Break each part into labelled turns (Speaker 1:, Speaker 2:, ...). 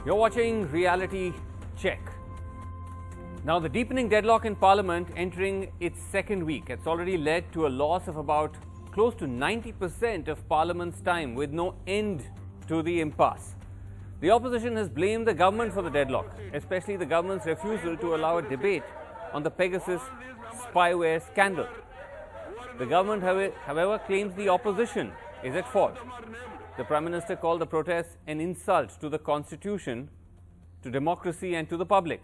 Speaker 1: You're watching Reality Check. Now, the deepening deadlock in Parliament entering its second week has already led to a loss of about close to 90% of Parliament's time, with no end to the impasse. The opposition has blamed the government for the deadlock, especially the government's refusal to allow a debate on the Pegasus spyware scandal. The government, however, claims the opposition is at fault. The Prime Minister called the protests an insult to the Constitution, to democracy and to the public.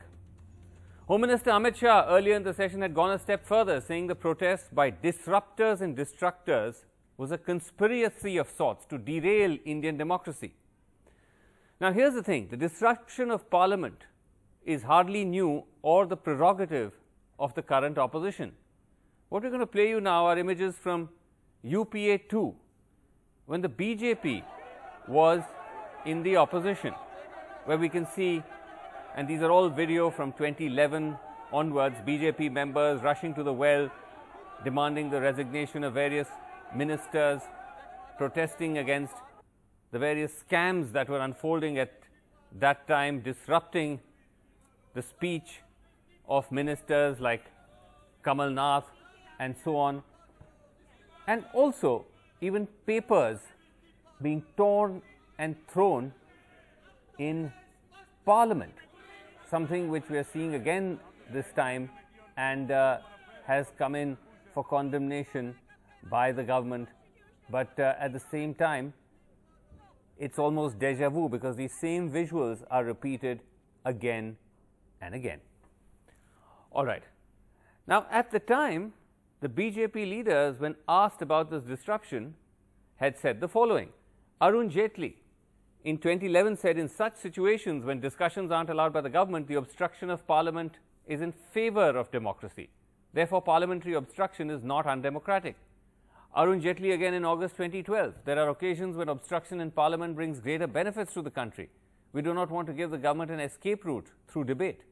Speaker 1: Home Minister Amit Shah earlier in the session had gone a step further, saying the protest by disruptors and destructors was a conspiracy of sorts to derail Indian democracy. Now, here's the thing: the disruption of Parliament is hardly new or the prerogative of the current opposition. What we're going to play you now are images from UPA 2, when the BJP was in the opposition, where we can see, and these are all video from 2011 onwards, BJP members rushing to the well, demanding the resignation of various ministers, protesting against the various scams that were unfolding at that time, disrupting the speech of ministers like Kamal Nath and so on, and also even papers being torn and thrown in Parliament, something which we are seeing again this time and has come in for condemnation by the government. But at the same time, it's almost deja vu, because these same visuals are repeated again and again. All right. Now, at the time, the BJP leaders, when asked about this disruption, had said the following. Arun Jaitley in 2011 said, in such situations when discussions aren't allowed by the government, the obstruction of Parliament is in favour of democracy. Therefore, parliamentary obstruction is not undemocratic. Arun Jaitley again in August 2012, there are occasions when obstruction in Parliament brings greater benefits to the country. We do not want to give the government an escape route through debate.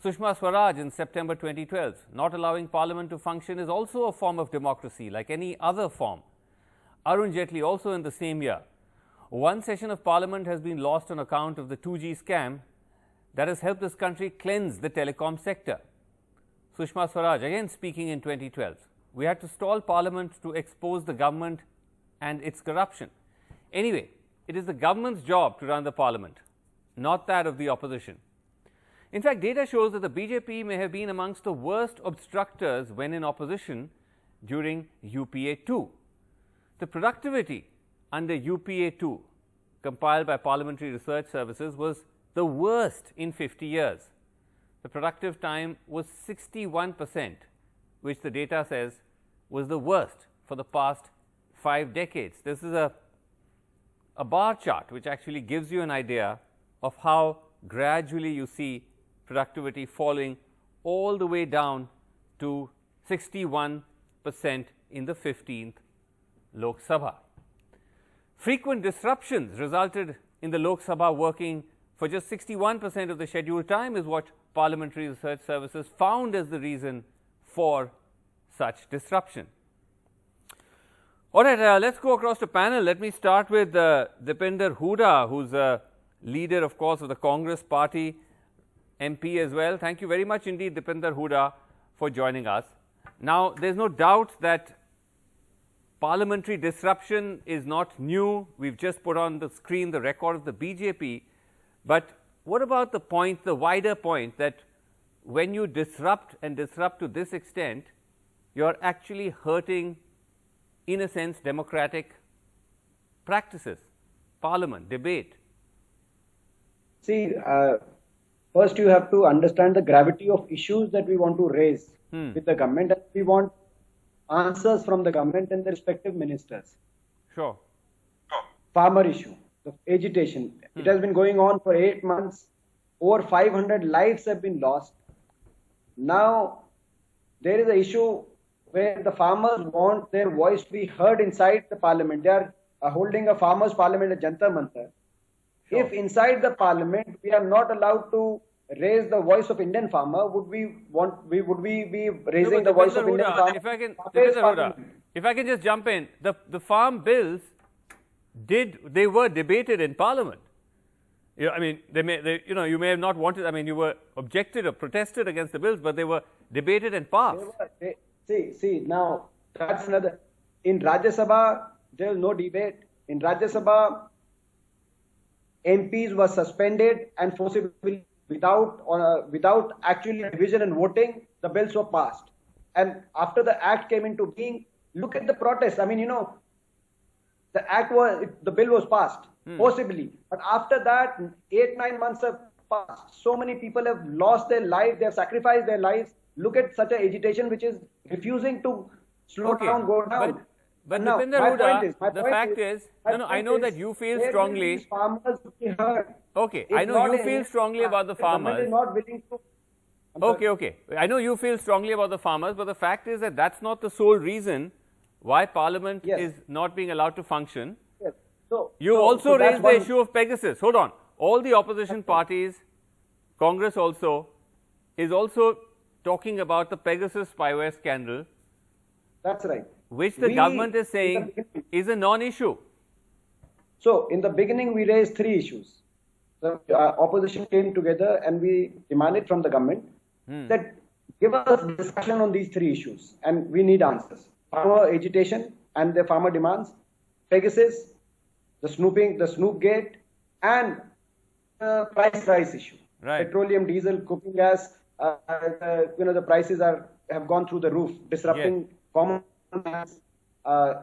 Speaker 1: Sushma Swaraj in September 2012, not allowing Parliament to function is also a form of democracy like any other form. Arun Jaitley also in the same year, one session of Parliament has been lost on account of the 2G scam that has helped this country cleanse the telecom sector. Sushma Swaraj again speaking in 2012, we had to stall Parliament to expose the government and its corruption. Anyway, it is the government's job to run the Parliament, not that of the opposition. In fact, data shows that the BJP may have been amongst the worst obstructors when in opposition during UPA 2. The productivity under UPA 2, compiled by Parliamentary Research Services, was the worst in 50 years. The productive time was 61%, which the data says was the worst for the past 5 decades. This is a bar chart which actually gives you an idea of how gradually you see productivity falling all the way down to 61% in the 15th Lok Sabha. Frequent disruptions resulted in the Lok Sabha working for just 61% of the scheduled time, is what Parliamentary Research Services found as the reason for such disruption. All right, let's go across to panel. Let me start with Dipinder Hooda, who's a leader, of course, of the Congress Party, MP as well. Thank you very much indeed, Dipinder Hooda, for joining us. Now, there's no doubt that parliamentary disruption is not new. We've just put on the screen the record of the BJP. But what about the point, the wider point, that when you disrupt and disrupt to this extent, you're actually hurting, in a sense, democratic practices, parliament, debate?
Speaker 2: See, first you have to understand the gravity of issues that we want to raise with the government, and we want answers from the government and the respective ministers.
Speaker 1: Sure.
Speaker 2: Farmer issue, the agitation. It has been going on for 8 months. Over 500 lives have been lost. Now, there is an issue where the farmers want their voice to be heard inside the parliament. They are holding a farmers' parliament at Jantar Mantar. Sure. If inside the parliament we are not allowed to raise the voice of Indian farmer, would we be raising the voice of Indian farmer?
Speaker 1: If I can just jump in, the farm bills were debated in Parliament. Yeah, I mean, you may have not wanted. I mean, you were objected or protested against the bills, but they were debated and passed.
Speaker 2: See, now that's another. In Rajya Sabha, there was no debate. In Rajya Sabha, MPs were suspended and forcibly, without actually division and voting, the bills were passed. And after the act came into being, look at the protests. I mean, the bill was passed forcibly. But after that, 8-9 months have passed. So many people have lost their lives. They have sacrificed their lives. Look at such an agitation which is refusing to slow down, go down.
Speaker 1: But
Speaker 2: now,
Speaker 1: Dipinder Hooda, the fact is, I know that you feel strongly.
Speaker 2: Farmers will be heard.
Speaker 1: Okay, I know you feel strongly about the farmers.
Speaker 2: Is not willing to.
Speaker 1: Okay. I know you feel strongly about the farmers, but the fact is that that's not the sole reason why Parliament is not being allowed to function.
Speaker 2: Yes.
Speaker 1: You also raised the issue of Pegasus. Hold on. All the opposition parties, Congress also, is also talking about the Pegasus spyware scandal.
Speaker 2: That's right.
Speaker 1: Which the government is saying is a non-issue.
Speaker 2: So, in the beginning, we raised 3 issues. The opposition came together and we demanded from the government that give us discussion on these 3 issues and we need answers. Farmer agitation and the farmer demands, Pegasus, the snoop gate, and the price rise issue.
Speaker 1: Right.
Speaker 2: Petroleum, diesel, cooking gas, the prices have gone through the roof, disrupting common man's,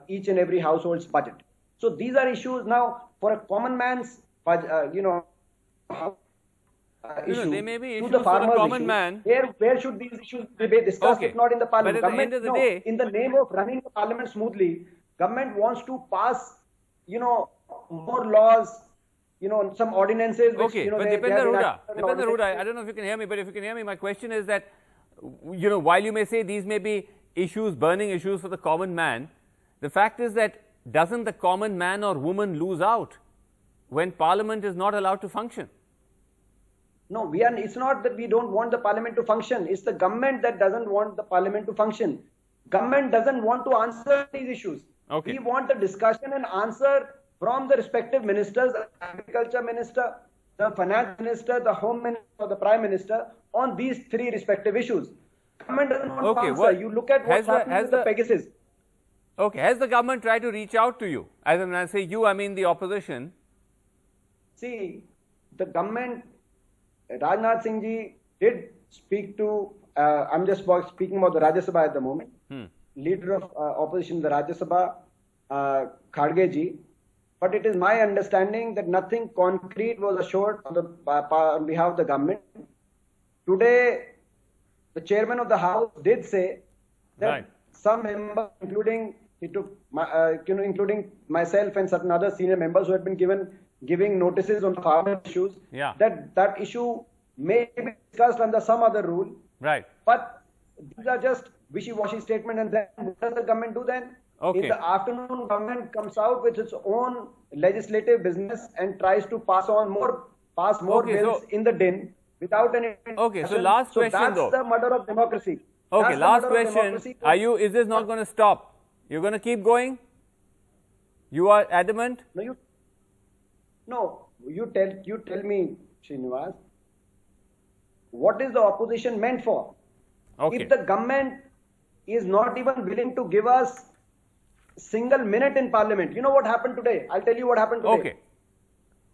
Speaker 2: each and every household's budget. So these are issues now for a common man's, issue.
Speaker 1: They may be issues
Speaker 2: to the
Speaker 1: for the common
Speaker 2: issue.
Speaker 1: man.
Speaker 2: Where should these issues be discussed if not in the parliament?
Speaker 1: But at the end of the day,
Speaker 2: in the name of running the parliament smoothly, government wants to pass, more laws, some ordinances. Which,
Speaker 1: but Dipinder Hooda, I don't know if you can hear me, but if you can hear me, my question is that, while you may say these may be issues, burning issues for the common man, the fact is that doesn't the common man or woman lose out when Parliament is not allowed to function?
Speaker 2: No, it's not that we don't want the parliament to function. It's the government that doesn't want the parliament to function. Government doesn't want to answer these issues.
Speaker 1: Okay.
Speaker 2: We want the discussion and answer from the respective ministers, the agriculture minister, the finance minister, the home minister, or the prime minister on these 3 respective issues. Government doesn't want to answer. You look at what's happening with the Pegasus.
Speaker 1: Okay, has the government tried to reach out to you? As when I say you, I mean the opposition.
Speaker 2: See, the government, Rajnath Singh ji did speak to, I'm just speaking about the Rajya Sabha at the moment, leader of opposition in the Rajya Sabha, Kharge ji. But it is my understanding that nothing concrete was assured on behalf of the government. Today, the chairman of the House did say that some members, including myself and certain other senior members who had been giving notices on farmer issues, that issue may be discussed under some other rule.
Speaker 1: Right.
Speaker 2: But these are just wishy-washy statements, and then what does the government do then?
Speaker 1: Okay.
Speaker 2: In the afternoon, government comes out with its own legislative business and tries to pass more bills in the din without any.
Speaker 1: Okay, so last question
Speaker 2: that's the murder of democracy.
Speaker 1: Okay, last question. Is this not going to stop? You're going to keep going? You are adamant?
Speaker 2: No, you tell me, Srinivas, what is the opposition meant for?
Speaker 1: Okay.
Speaker 2: If the government is not even willing to give us single minute in parliament, you know what happened today? I'll tell you what happened today.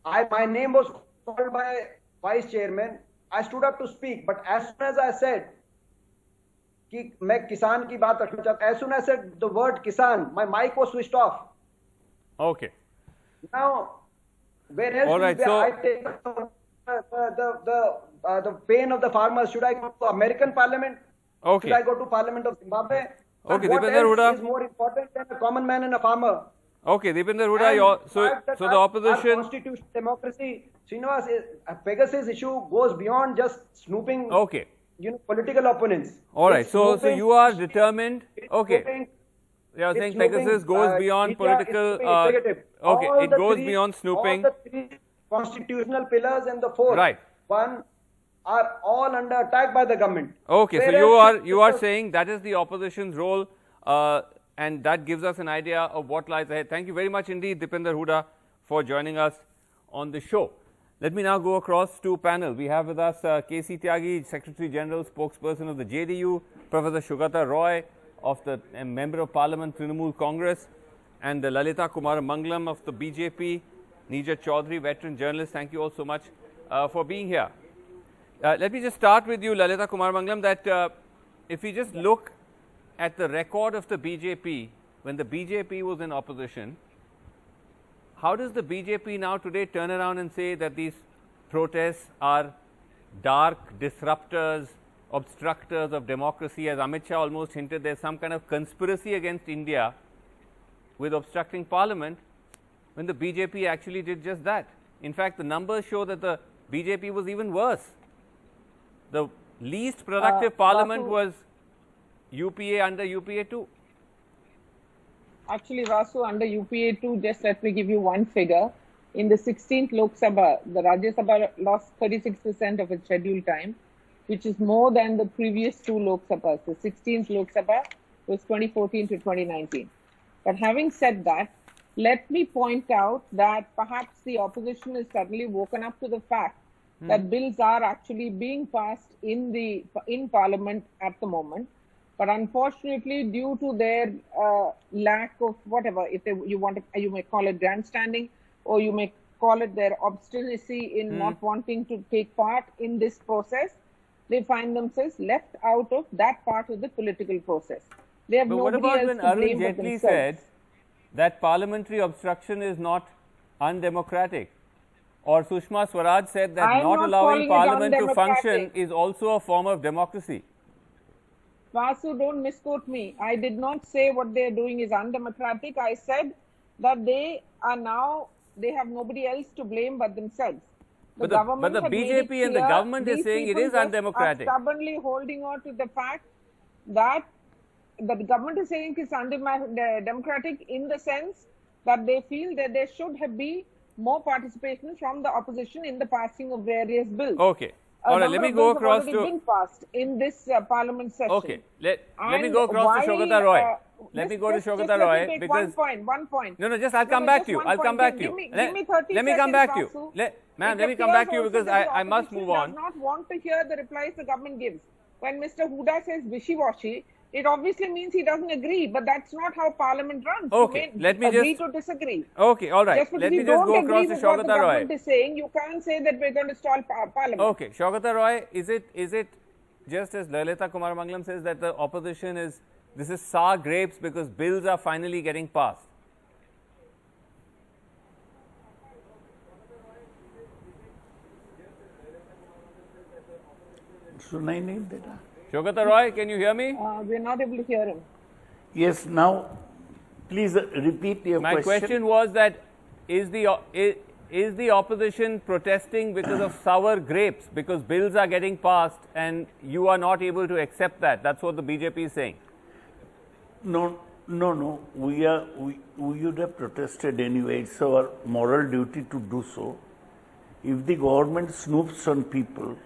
Speaker 1: Okay.
Speaker 2: My name was called by vice chairman. I stood up to speak, but as soon as I said कि मैं किसान की बात रखना चाहता, as soon as I said the word kisan, my mic was switched off.
Speaker 1: Okay.
Speaker 2: Now, where else
Speaker 1: I take
Speaker 2: the pain of the farmers? Should I go to American Parliament?
Speaker 1: Okay.
Speaker 2: Should I go to Parliament of Zimbabwe?
Speaker 1: Okay,
Speaker 2: what
Speaker 1: Dipinder
Speaker 2: else
Speaker 1: Hooda
Speaker 2: is more important than a common man and a farmer?
Speaker 1: Okay, Dipinder Hooda, so the opposition.
Speaker 2: Our constitutional democracy, Srinivas, Pegasus issue goes beyond just snooping.
Speaker 1: Okay.
Speaker 2: Political opponents.
Speaker 1: All right. So you are determined. Okay. You are saying Pegasus goes beyond political. Okay, it goes beyond snooping.
Speaker 2: All the 3 constitutional pillars and the 4th one are all under attack by the government.
Speaker 1: Okay, so you are saying that is the opposition's role, and that gives us an idea of what lies ahead. Thank you very much indeed, Dipinder Hooda, for joining us on the show. Let me now go across to panel. We have with us K.C. Tyagi, Secretary General, spokesperson of the JDU, Professor Saugata Roy of the Member of Parliament, Trinamool Congress, and Lalita Kumaramanglam of the BJP, Nijat Chaudhary, veteran journalist. Thank you all so much for being here. Let me just start with you, Lalita Kumaramanglam, that if we just look at the record of the BJP, when the BJP was in opposition, how does the BJP now today turn around and say that these protests are dark disruptors, obstructors of democracy? As Amit Shah almost hinted, there's some kind of conspiracy against India with obstructing parliament, when the BJP actually did just that. In fact, the numbers show that the BJP was even worse. The least productive parliament was UPA under UPA 2.
Speaker 3: Actually, Vasu, under UPA 2, just let me give you one figure. In the 16th Lok Sabha, the Rajya Sabha lost 36% of its scheduled time, which is more than the previous two Lok Sabhas. The 16th Lok Sabha was 2014 to 2019. But having said that, let me point out that perhaps the opposition is suddenly woken up to the fact that bills are actually being passed in Parliament at the moment. But unfortunately, due to their lack of whatever, if you may call it grandstanding, or you may call it their obstinacy in not wanting to take part in this process, they find themselves left out of that part of the political process. They have
Speaker 1: But what
Speaker 3: nobody
Speaker 1: about
Speaker 3: else
Speaker 1: when
Speaker 3: to
Speaker 1: Arun
Speaker 3: blame but
Speaker 1: Jaitley
Speaker 3: themselves.
Speaker 1: said that parliamentary obstruction is not undemocratic? Or Sushma Swaraj said that
Speaker 3: I'm
Speaker 1: not
Speaker 3: not
Speaker 1: allowing
Speaker 3: calling it
Speaker 1: parliament to
Speaker 3: undemocratic.
Speaker 1: function is also a form of democracy.
Speaker 3: Vasu, don't misquote me. I did not say what they are doing is undemocratic. I said that they have nobody else to blame but themselves.
Speaker 1: But the
Speaker 3: had made it
Speaker 1: BJP and the
Speaker 3: clear
Speaker 1: government is
Speaker 3: these
Speaker 1: saying it
Speaker 3: people
Speaker 1: is
Speaker 3: just
Speaker 1: undemocratic.
Speaker 3: are stubbornly holding on to the fact that the government is saying it's undemocratic in the sense that they feel that there should have been more participation from the opposition in the passing of various bills.
Speaker 1: Okay. All right, let me go across
Speaker 3: have
Speaker 1: to.
Speaker 3: been passed in this parliament session.
Speaker 1: Okay, let me
Speaker 3: And
Speaker 1: go across to
Speaker 3: why,
Speaker 1: Saugata Roy. Let
Speaker 3: just-
Speaker 1: me go to
Speaker 3: just
Speaker 1: Saugata
Speaker 3: let me
Speaker 1: Roy
Speaker 3: take
Speaker 1: because
Speaker 3: one point.
Speaker 1: no, just I'll
Speaker 3: No,
Speaker 1: come
Speaker 3: no,
Speaker 1: back
Speaker 3: just
Speaker 1: to you.
Speaker 3: one
Speaker 1: I'll come
Speaker 3: point.
Speaker 1: back to
Speaker 3: Give
Speaker 1: you.
Speaker 3: me 30
Speaker 1: Let me come
Speaker 3: seconds,
Speaker 1: back to you.
Speaker 3: Vasu.
Speaker 1: Ma'am,
Speaker 3: It
Speaker 1: let me come back to you
Speaker 3: appears
Speaker 1: because
Speaker 3: also that
Speaker 1: I
Speaker 3: the
Speaker 1: must
Speaker 3: opposition
Speaker 1: move on.
Speaker 3: does not want to hear the replies the government gives. When Mr. Huda says wishy-washy, it obviously means he doesn't agree, but that's not how Parliament runs.
Speaker 1: Okay,
Speaker 3: You may
Speaker 1: let me
Speaker 3: agree
Speaker 1: just.
Speaker 3: to disagree.
Speaker 1: Okay, all right.
Speaker 3: Just because
Speaker 1: Let me
Speaker 3: you
Speaker 1: just
Speaker 3: don't
Speaker 1: go
Speaker 3: agree
Speaker 1: across to
Speaker 3: with what the
Speaker 1: Saugata Roy.
Speaker 3: government is saying, you can't say that we're going to stall Parliament.
Speaker 1: Okay, Saugata Roy, is it just as Lalita Kumaramanglam says that the opposition is, this is sour grapes because bills are finally getting passed? Saugata Roy, can you hear me?
Speaker 3: We're not able to hear him.
Speaker 4: Yes, now please repeat your
Speaker 1: My question was that is the opposition protesting because of sour grapes, because bills are getting passed and you are not able to accept that? That's what the BJP is saying.
Speaker 4: No. We would have protested anyway. It's our moral duty to do so. If the government snoops on people,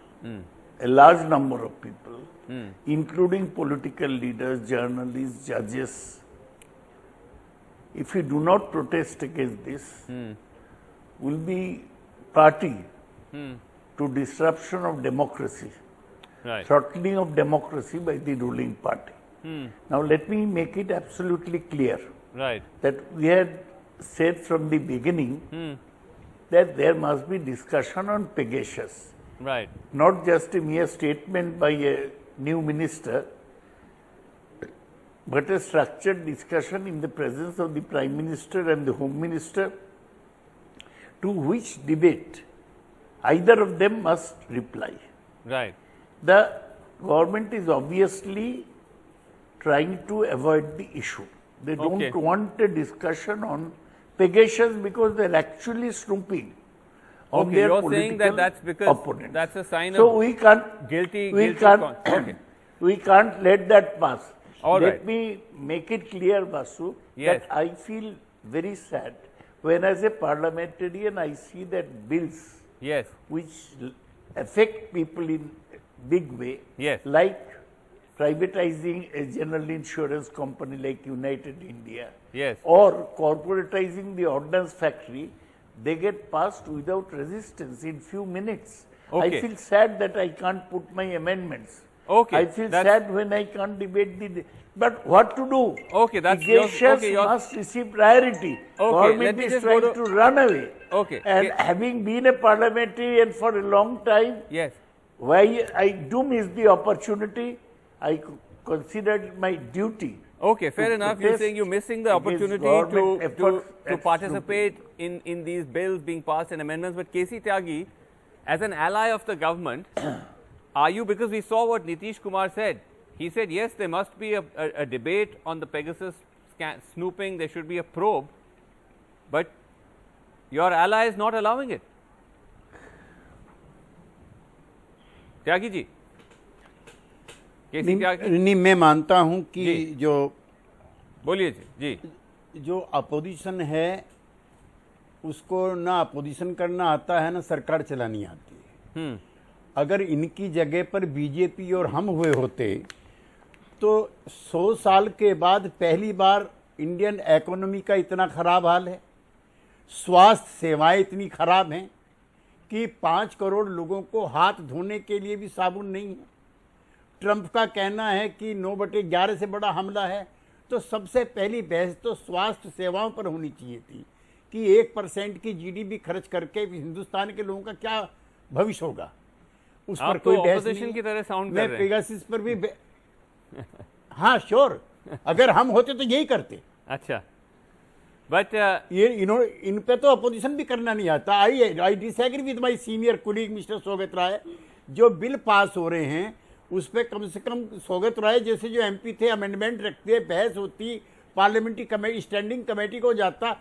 Speaker 4: a large number of people, including political leaders, journalists, judges, if we do not protest against this, will be party to disruption of democracy,
Speaker 1: Right.
Speaker 4: throttling of democracy by the ruling party. Now let me make it absolutely clear
Speaker 1: Right.
Speaker 4: that we had said from the beginning that there must be discussion on Pegasus,
Speaker 1: Right.
Speaker 4: not just a mere statement by a new minister, but a structured discussion in the presence of the Prime Minister and the Home Minister, to which debate either of them must reply.
Speaker 1: Right.
Speaker 4: The government is obviously trying to avoid the issue. They don't
Speaker 1: Okay.
Speaker 4: want a discussion on Pegasus because they're actually snooping on
Speaker 1: Okay,
Speaker 4: their
Speaker 1: you're
Speaker 4: political
Speaker 1: saying that that's because
Speaker 4: opponents.
Speaker 1: that's a sign
Speaker 4: so
Speaker 1: of
Speaker 4: we can't
Speaker 1: guilty
Speaker 4: can't
Speaker 1: okay.
Speaker 4: we can't let that pass.
Speaker 1: All
Speaker 4: Let
Speaker 1: right.
Speaker 4: me make it clear, Vasu,
Speaker 1: Yes.
Speaker 4: that I feel very sad when as a parliamentarian I see that bills
Speaker 1: Yes.
Speaker 4: which affect people in a big way,
Speaker 1: Yes.
Speaker 4: like privatizing a general insurance company like United India,
Speaker 1: Yes.
Speaker 4: or corporatizing the ordnance factory, they get passed without resistance in few minutes.
Speaker 1: Okay.
Speaker 4: I feel sad that I can't put my amendments.
Speaker 1: Okay,
Speaker 4: I feel sad when I can't debate the. But what to do?
Speaker 1: Okay, that's
Speaker 4: Gaseous must receive priority. Government
Speaker 1: let me
Speaker 4: is
Speaker 1: just
Speaker 4: trying
Speaker 1: go
Speaker 4: to run away.
Speaker 1: Okay.
Speaker 4: And having been a parliamentarian for a long time,
Speaker 1: Yes.
Speaker 4: why I do miss the opportunity, I considered my duty.
Speaker 1: Okay, fair enough. You're saying you're missing the opportunity to participate in these bills being passed and amendments. But KC Tyagi, as an ally of the government, are you, because we saw what Nitish Kumar said. He said, yes, there must be a debate on the Pegasus snooping. There should be a probe. But your ally is not allowing it. Tyagi ji,
Speaker 5: नहीं, मैं मानता हूं कि जो
Speaker 1: बोलिए जी,
Speaker 5: जो opposition है उसको ना अपोजिशन करना आता है ना सरकार चलानी आती है। अगर इनकी जगह पर बीजेपी और हम हुए होते तो 100 साल के बाद पहली बार इंडियन इकोनॉमी का इतना खराब हाल है, स्वास्थ्य सेवाएं इतनी खराब हैं कि 5 करोड़ लोगों को हाथ धोने के लिए भी साबुन नहीं है। ट्रंप का कहना है कि 9/11 से बड़ा हमला है, तो सबसे पहली बहस तो स्वास्थ्य सेवाओं पर होनी चाहिए थी कि 1% की जीडीपी खर्च करके हिंदुस्तान के लोगों का क्या भविष्य होगा। उस पर कोई बहस नहीं।
Speaker 1: की तरह साउंड कर
Speaker 5: मैं
Speaker 1: रहे हैं।
Speaker 5: पेगासिस पर भी हाँ श्योर, अगर हम होते तो यही करते।
Speaker 1: अच्छा, बट
Speaker 5: ये इन पे तो अपोजिशन भी करना नहीं आता। I disagree with my senior colleague Mister Saugata Roy. जो बिल पास हो रहे हैं उस पर कम से कम सौगत राय जैसे जो एमपी थे अमेंडमेंट रखते, बहस होती, पार्लियामेंट्री कमेटी स्टैंडिंग कमेटी को जाता।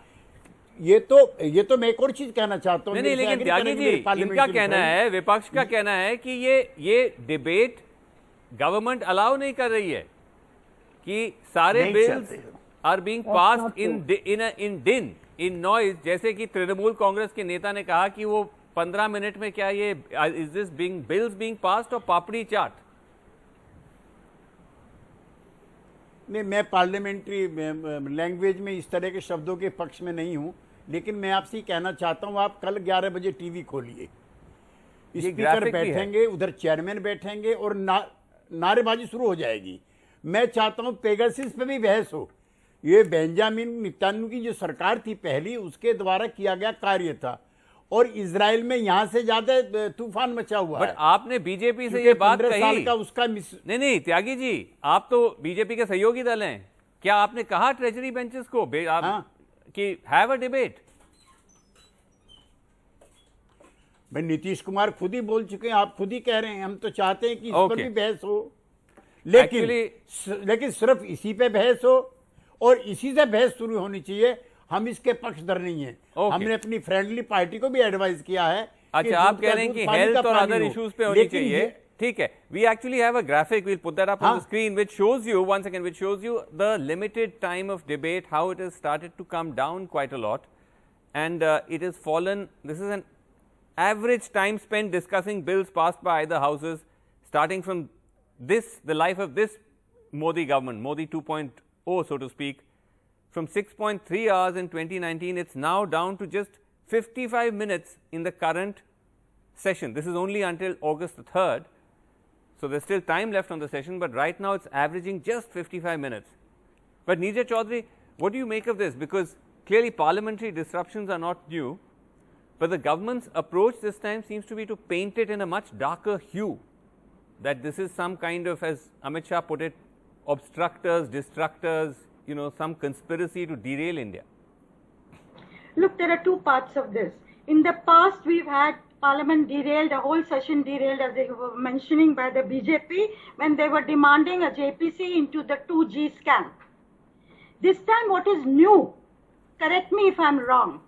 Speaker 5: ये तो मैं एक और चीज कहना चाहता हूँ।
Speaker 1: नहीं, लेकिन त्यागी जी, इनका कहना है, विपक्ष का कहना है कि ये डिबेट गवर्नमेंट अलाउ नहीं कर रही है कि सारे bills are being passed in noise. जैसे कि तृणमूल कांग्रेस के नेता ने कहा कि वो 15 मिनट में क्या ये is this bills being passed और पापड़ी चाट।
Speaker 5: नहीं, मैं पार्लियामेंट्री लैंग्वेज में इस तरह के शब्दों के पक्ष में नहीं हूं, लेकिन मैं आपसे कहना चाहता हूं, आप कल 11 बजे टीवी खोलिए, स्पीकर बैठेंगे, उधर चेयरमैन बैठेंगे और नारेबाजी शुरू हो जाएगी। मैं चाहता हूं पेगासिस पे भी बहस हो। ये बेंजामिन नेतन्याहू की जो सरकार थी पहली, उसके द्वारा किया गया कार्य था और इजराइल में यहां से ज्यादा तूफान मचा हुआ है।
Speaker 1: आपने बीजेपी से ये बात कही,
Speaker 5: साल का उसका
Speaker 1: नहीं त्यागी जी, आप तो बीजेपी के सहयोगी दल हैं। क्या आपने कहा ट्रेजरी बेंचेस को कि हैव अ डिबेट?
Speaker 5: भाई नीतीश कुमार खुद ही बोल चुके हैं, आप खुद ही कह रहे हैं, हम तो चाहते हैं कि इस पर भी बहस हो, लेकिन सिर्फ इसी पे बहस हो और इसी से बहस शुरू होनी चाहिए। हम इसके पक्षधर नहीं है। हमने अपनी फ्रेंडली पार्टी को भी एडवाइस किया है।
Speaker 1: अच्छा, आप कह रहे हैं कि हेल्थ और अदर इश्यूज पे होनी चाहिए। ठीक है, we actually have a graphic, we'll put that up on the screen, which shows you, once again, which shows you the limited time of debate, how it has started to come down quite a lot, and it has fallen. This is an average time spent discussing bills passed by either houses, starting from the life of this Modi government, Modi 2.0, so to speak. From 6.3 hours in 2019, it's now down to just 55 minutes in the current session. This is only until August the 3rd. So there's still time left on the session, but right now it's averaging just 55 minutes. But Neerja Chaudhary, what do you make of this? Because clearly parliamentary disruptions are not new, but the government's approach this time seems to be to paint it in a much darker hue, that this is some kind of, as Amit Shah put it, obstructors, destructors, some conspiracy to derail India.
Speaker 6: Look, there are two parts of this. In the past, we've had Parliament derailed, a whole session derailed, as they were mentioning, by the BJP when they were demanding a JPC into the 2G scam. This time, what is new, correct me if I'm wrong,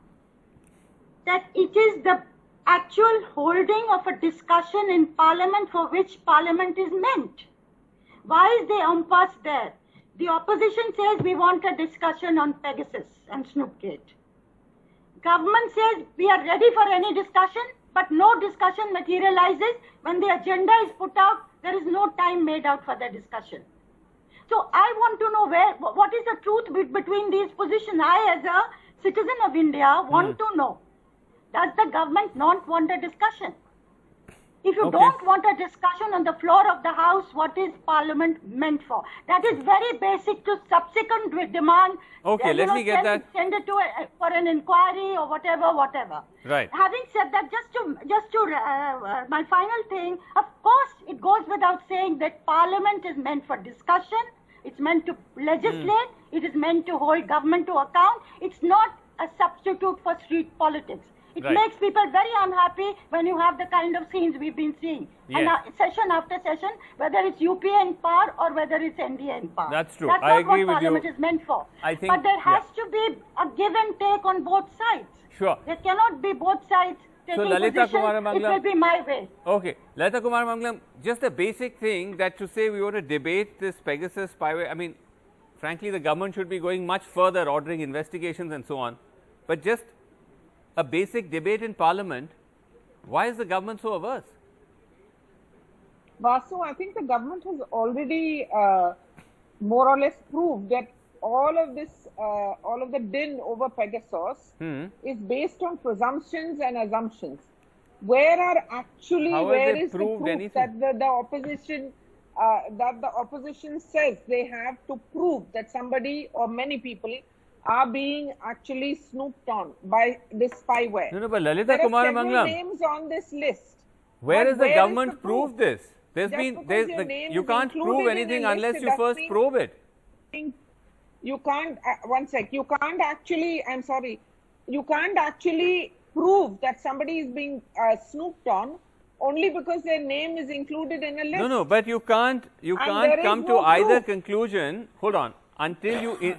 Speaker 6: that it is the actual holding of a discussion in Parliament for which Parliament is meant. Why is the impasse there? The opposition says we want a discussion on Pegasus and Snoopgate. Government says we are ready for any discussion, but no discussion materializes. When the agenda is put out, there is no time made out for the discussion. So I want to know what is the truth between these positions. I, as a citizen of India, want to know Does the government not want a discussion? If you
Speaker 1: Okay.
Speaker 6: don't want a discussion on the floor of the House, what is Parliament meant for? That is very basic to subsequent demand.
Speaker 1: Okay, let me get that.
Speaker 6: Send it to for an inquiry or whatever.
Speaker 1: Right.
Speaker 6: Having said that, my final thing, of course, it goes without saying that Parliament is meant for discussion. It's meant to legislate. It is meant to hold government to account. It's not a substitute for street politics. It
Speaker 1: Right.
Speaker 6: makes people very unhappy when you have the kind of scenes we've been seeing.
Speaker 1: Yes.
Speaker 6: And session after session, whether it's UPA in power or whether it's NDA in power.
Speaker 1: That's true.
Speaker 6: That's
Speaker 1: I
Speaker 6: not
Speaker 1: agree
Speaker 6: what
Speaker 1: with you.
Speaker 6: Parliament is meant for.
Speaker 1: I think-
Speaker 6: but there has
Speaker 1: yeah.
Speaker 6: to be a give and take on both sides.
Speaker 1: Sure.
Speaker 6: There cannot be both sides taking
Speaker 1: Lalita
Speaker 6: position.
Speaker 1: Kumaramanglam-
Speaker 6: It will be my way.
Speaker 1: Okay, Lalita Kumaramanglam, just a basic thing that to say we want to debate this Pegasus spyware, I mean, frankly, the government should be going much further, ordering investigations and so on. But just a basic debate in Parliament, why is the government so averse?
Speaker 3: Vasu, I think the government has already more or less proved that all of the din over Pegasus is based on presumptions and assumptions. Where
Speaker 1: they
Speaker 3: is the
Speaker 1: proved
Speaker 3: proof
Speaker 1: anything?
Speaker 3: that the opposition says they have to prove that somebody or many people are being actually snooped on by this spyware?
Speaker 1: No, but Lalita
Speaker 3: There are several
Speaker 1: Kumaramanglam,
Speaker 3: names on this list.
Speaker 1: where
Speaker 3: But
Speaker 1: has the
Speaker 3: where is
Speaker 1: government
Speaker 3: the proof?
Speaker 1: proved this? There's
Speaker 3: Just
Speaker 1: been,
Speaker 3: because your name
Speaker 1: you
Speaker 3: is
Speaker 1: can't
Speaker 3: included
Speaker 1: prove
Speaker 3: in a
Speaker 1: anything
Speaker 3: list,
Speaker 1: unless
Speaker 3: it
Speaker 1: you
Speaker 3: doesn't
Speaker 1: first
Speaker 3: mean-
Speaker 1: prove it.
Speaker 3: You can't, you can't actually, I'm sorry, you can't actually prove that somebody is being snooped on only because their name is included in a list.
Speaker 1: No, but you can't
Speaker 3: there is
Speaker 1: come to
Speaker 3: no
Speaker 1: either
Speaker 3: proof.
Speaker 1: conclusion, hold on, until you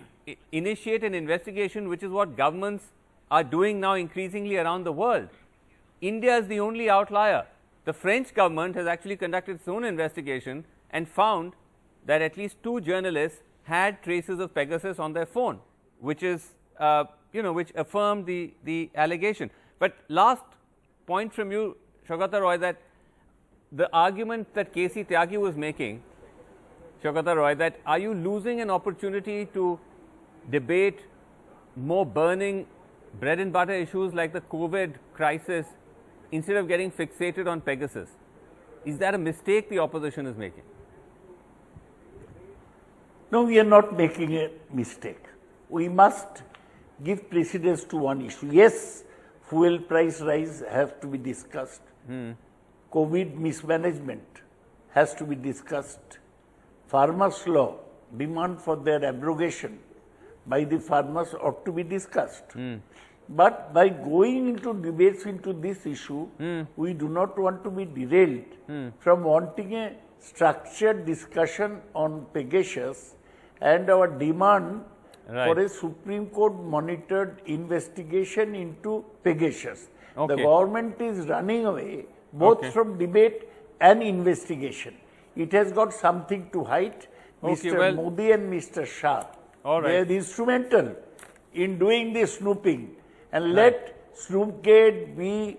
Speaker 1: initiate an investigation, which is what governments are doing now increasingly around the world. India is the only outlier. The French government has actually conducted its own investigation and found that at least 2 journalists had traces of Pegasus on their phone, which is, which affirmed the allegation. But last point from you, Saugata Roy, that the argument that K.C. Tyagi was making, Saugata Roy, that are you losing an opportunity to debate more burning bread and butter issues like the COVID crisis instead of getting fixated on Pegasus? Is that a mistake the opposition is making?
Speaker 4: No, we are not making a mistake. We must give precedence to one issue. Yes, fuel price rise has to be discussed. COVID mismanagement has to be discussed. Farmers' law, demand for their abrogation by the farmers ought to be discussed. But by going into debates into this issue, we do not want to be derailed from wanting a structured discussion on Pegasus and our demand for a Supreme Court monitored investigation into Pegasus.
Speaker 1: Okay.
Speaker 4: The government is running away both from debate and investigation. It has got something to hide.
Speaker 1: Okay,
Speaker 4: Mr.
Speaker 1: well-
Speaker 4: Modi and Mr. Shah,
Speaker 1: All right.
Speaker 4: they are instrumental in doing the snooping, and let Snoopgate be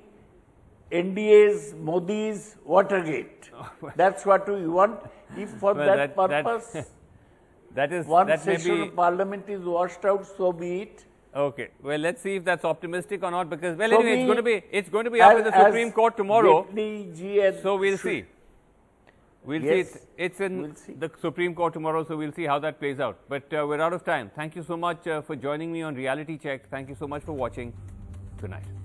Speaker 4: NDA's, Modi's Watergate. That's what we want. If for
Speaker 1: Well,
Speaker 4: that
Speaker 1: that-
Speaker 4: purpose
Speaker 1: That is
Speaker 4: one
Speaker 1: that may
Speaker 4: session
Speaker 1: be
Speaker 4: of parliament is washed out, so be it.
Speaker 1: okay. Well, let's see if that's optimistic or not. Because well,
Speaker 4: So
Speaker 1: anyway,
Speaker 4: we-
Speaker 1: it's going to be up
Speaker 4: as-
Speaker 1: at the
Speaker 4: as
Speaker 1: Supreme Court tomorrow.
Speaker 4: Jaitley ji and
Speaker 1: So we'll
Speaker 4: should-
Speaker 1: see. We'll
Speaker 4: Yes,
Speaker 1: see. It's in
Speaker 4: we'll see.
Speaker 1: the Supreme Court tomorrow, so we'll see how that plays out. But we're out of time. Thank you so much for joining me on Reality Check. Thank you so much for watching. Good night.